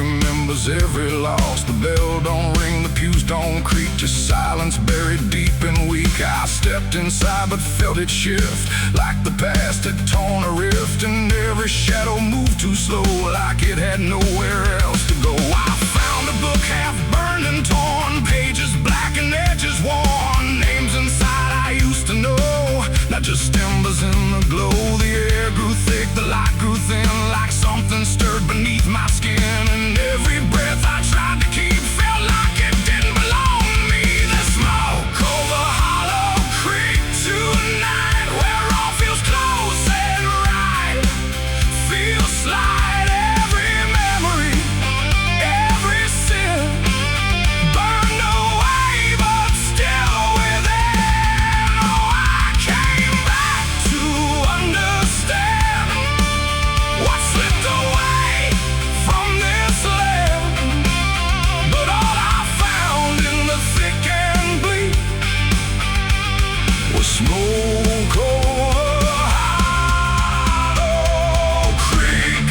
remembers every loss. The bell don't ring, the pews don't creak, just silence buried deep and weak. I stepped inside but felt it shift, like the past had torn a rift, and every shadow moved too slow, like it had nowhere else to go. I found a book half burned and torn, pages black and edges worn, names inside I used to know, not just embers in the glow. The air grew thick, the light grew thin, like something stirred beneath my skin, and every breath I tried to keep felt like it didn't belong to me. The smoke over Hollow Creek tonight, where all feels close and right, feels slight. Every memory, every sin burned away, but still within. Oh, I came back to understand what slipped away from this land, but all I found in the thick and bleak was smoke over Hollow Creek.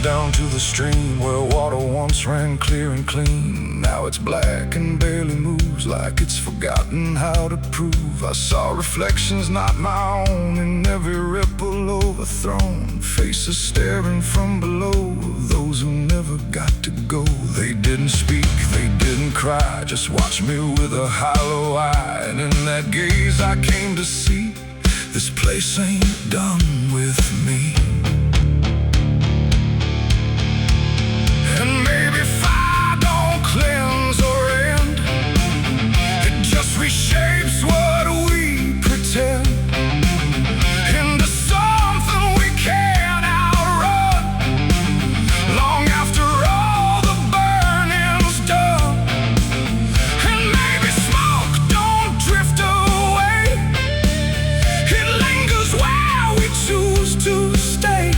Down to the stream where water once ran clear and clean. Now it's black and barely moves, like it's forgotten how to prove. I saw reflections not my own in every ripple overthrown, faces staring from below, those who never got to go. They didn't speak, they didn't cry, just watched me with a hollow eye. And in that gaze I came to see, this place ain't done with me. And maybe fire don't cleanse or end, it just reshapes what we pretend into something we can't outrun, long after all the burning's done. And maybe smoke don't drift away, it lingers where we choose to stay.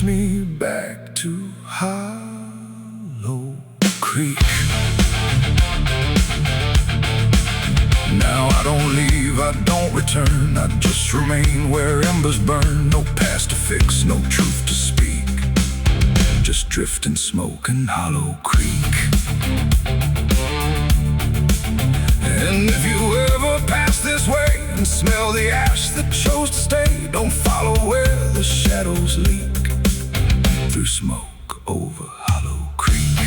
Me back to Hollow Creek. Now I don't leave, I don't return, I just remain where embers burn. No past to fix, no truth to speak, just drifting smoke in Hollow Creek. And if you ever pass this way and smell the ash that chose to stay, don't follow where the shadows leak, through smoke over Hollow Creek.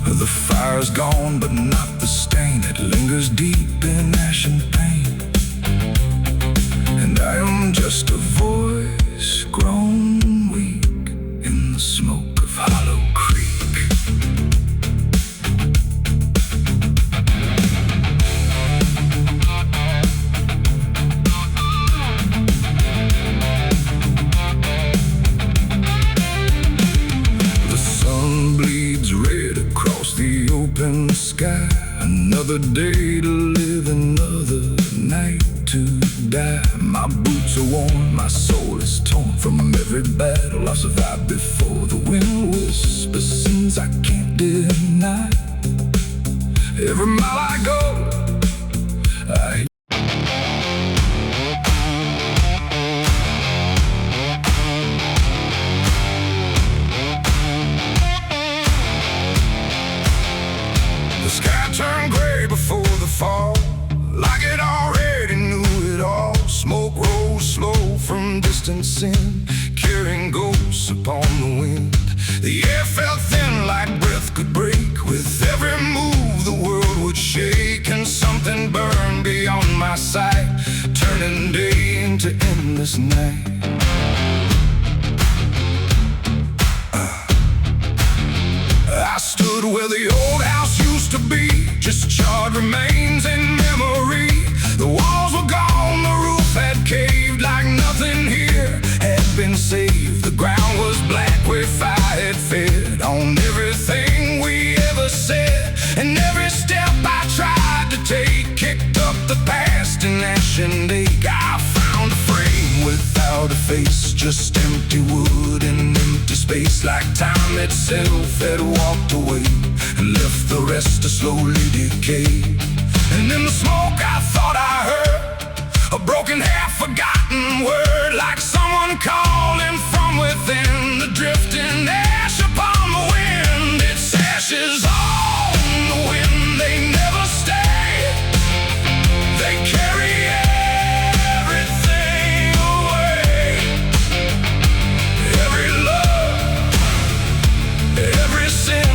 The fire's gone, but not the stain. It lingers deep in ash and pain, and I am just a voice grown weak in the smoke of Hollow Creek. Open sky, another day to live, another night to die. My boots are worn, my soul is torn from every battle I've survived before. The wind whispers sins I can't deny. Every mile I go, I The sky turned gray before the fall, like it already knew it all. Smoke rose slow from distant sin, carrying ghosts upon the wind. The air felt thin like breath could break. With every move the world would shake, and something burned beyond my sight, turning day into endless night. I stood where the old house used to be, just charred remains in memory. The walls were gone, the roof had caved, like nothing here had been saved. The ground was black where fire had fed on everything we ever said, and every step I tried to take kicked up the past in ash and ache. I found a frame without a face, just empty wood and empty space, like time itself had walked away and left the rest to slowly decay. And in the smoke I thought I heard a broken, half-forgotten word, like someone calling from within. The drifting ash upon the wind, its ashes on the wind. They never stay, they carry everything away. Every love, every sin,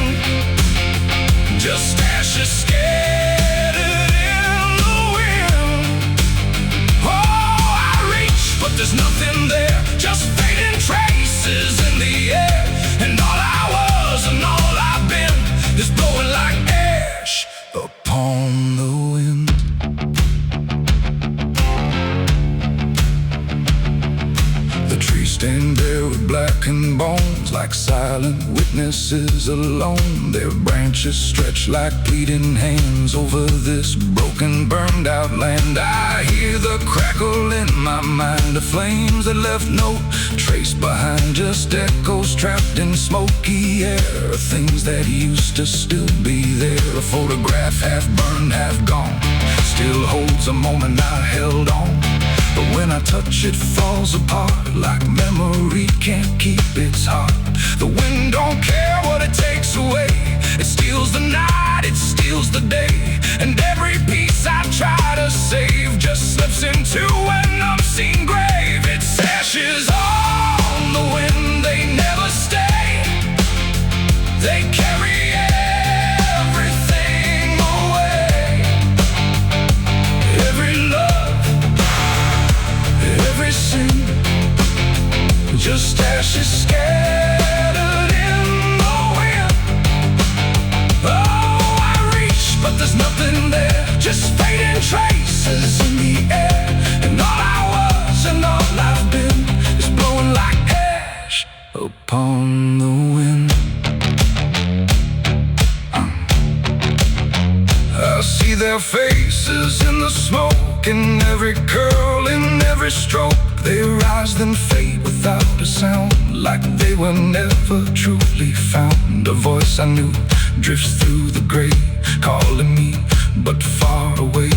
just ashes scattered in the wind. Oh, I reach, but there's nothing there, just fading traces in the air. And all I was and all I've been is blowing like ash upon the wind. The trees stand bare with blackened bones, like silent witnesses alone. Their branches stretch like pleading hands over this broken, burned out land. I hear the crackle in my mind of flames that left no trace behind, just echoes trapped in smoky air, things that used to still be there. A photograph half burned, half gone, still holds a moment I held on. But when I touch it, falls apart, like memory can't keep its heart. The wind don't care what it takes away, it steals the night, it steals the day. And every piece I try to save just slips into an unseen grave. Its ashes on the wind, they never stay, they carry everything away. Every love, every sin, just ashes scattered in the wind. Oh, I reach, but there's nothing there, just fading traces in the air. And all I was and all I've been is blowing like ash upon the wind. I see their faces in the smoke, in every curl, in every stroke. They rise then fade without a sound, like they were never truly found. A voice I knew drifts through the gray, calling me but far away.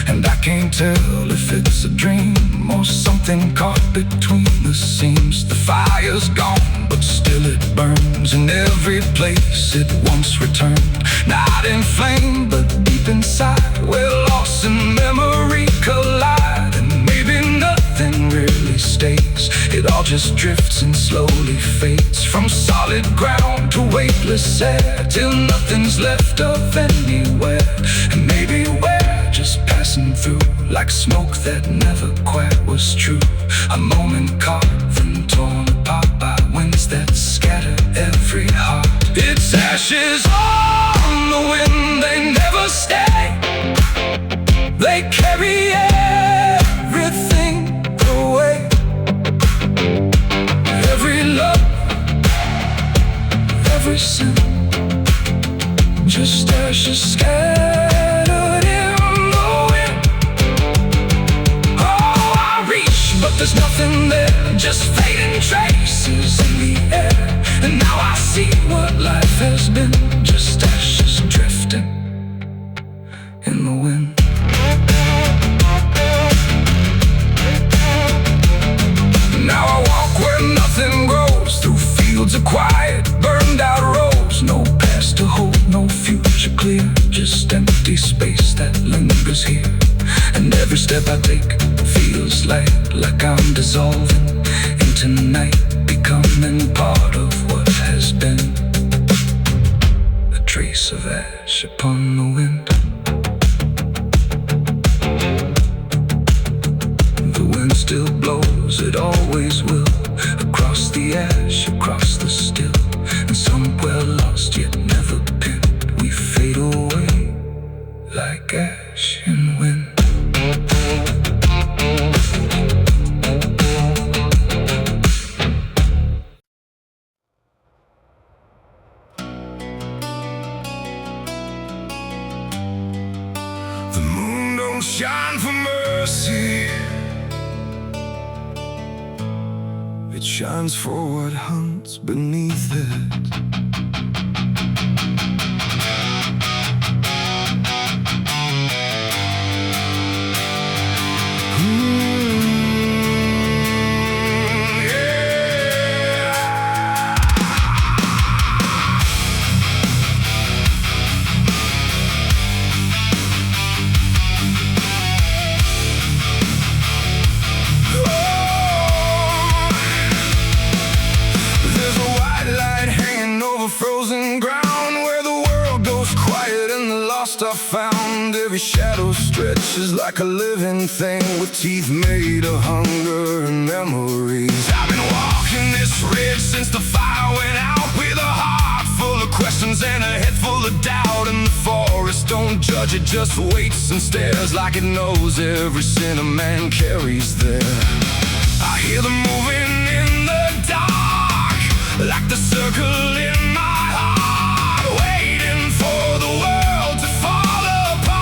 And I can't tell if it's a dream or something caught between the seams. The fire's gone, but still it burns in every place it once returned. Not in flame, but deep inside, where loss and memory collide. And maybe nothing really stays, it all just drifts and slowly fades, from solid ground to weightless air, till nothing's left of anywhere. And maybe we're just passing through, like smoke that never quite was true. A moment carved and torn apart by winds that scatter every heart. Its ashes on the wind, they never stay, they carry everything away. Every love, every sin, just ashes scattered in the wind. Oh, I reach, but there's nothing there, just fading traces in the air. And now I see what life has been, just ashes drifting in the wind. Now I walk where nothing grows, through fields of quiet, burned out roads. No past to hold, no future clear, just step I take feels like I'm dissolving into night, becoming part of what has been. A trace of ash upon the wind. The wind still blows, it always will, across the ash, across the still. And somewhere lost yet never pinned, we fade away like ash in wind. The moon don't shine for mercy, it shines for what hunts beneath it. Frozen ground where the world goes quiet and the lost are found. Every shadow stretches like a living thing with teeth made of hunger and memories. I've been walking this ridge since the fire went out, with a heart full of questions and a head full of doubt. And the forest don't judge, it just waits and stares like it knows every sin a man carries there. I hear them moving in the dark, like the circle in my heart, waiting for the world to fall apart.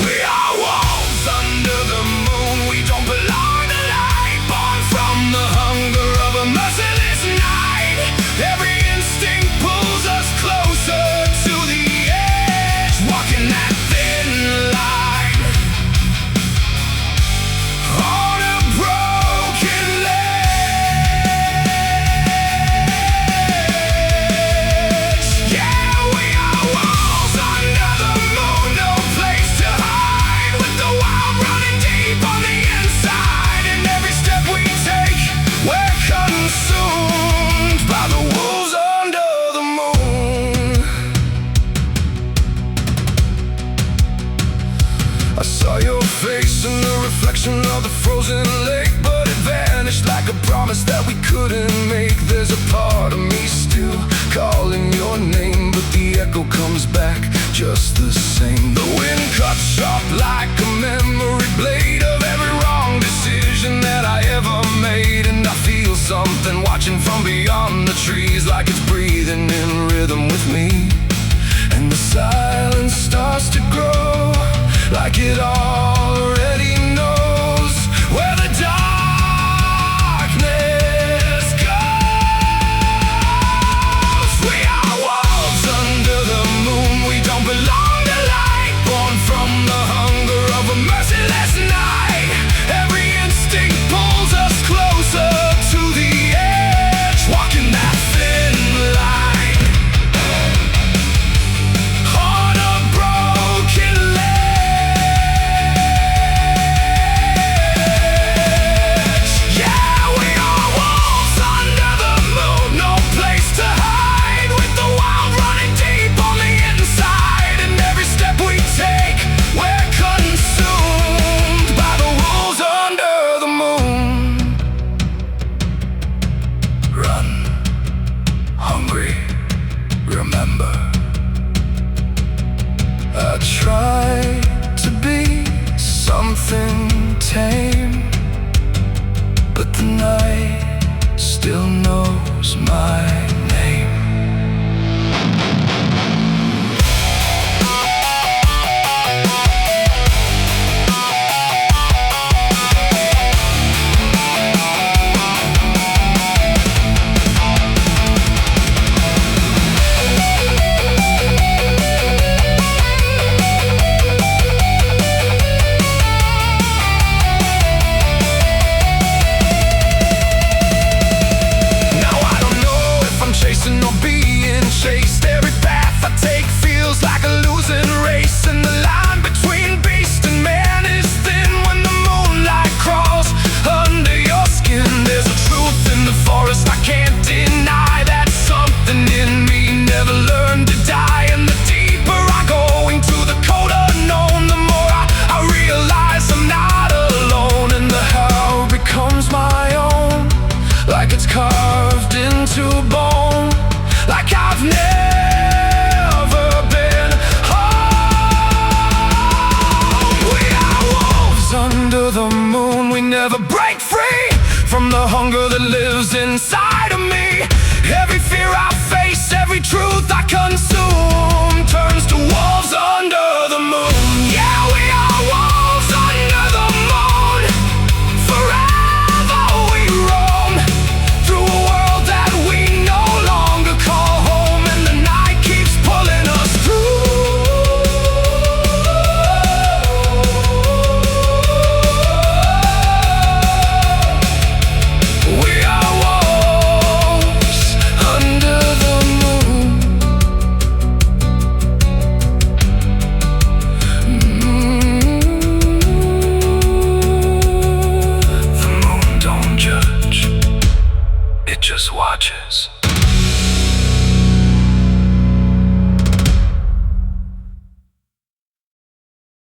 We are wolves under the moon, we don't belong to light, born from the hunger of a merciless night. Every instinct pulls us closer to the edge, walking that thin line on a broken ledge. Yeah, we are wolves under the moon, no place to hide, with the wild running deep on the inside. And every step we take, we're consumed by the wolves under the moon. I saw your face in the reflection of the frozen lake, but it vanished like a promise that we couldn't make. There's a part of me still calling your name, but the echo comes back just the same. The wind cuts sharp like a memory blade of every wrong decision that I ever made. And I feel something watching from beyond the trees, like it's breathing in rhythm with me. And the silence starts to grow, like it already knows where the darkness goes. We are wolves under the moon, we don't belong to light, born from the hunger of a mercy. truth I consume turns to wolves under the moon. Yeah, we are wolves under the moon. Forever we roam through a world that we no longer call home, and the night keeps pulling us through. We are wolves under the moon. The moon don't judge, it just watches.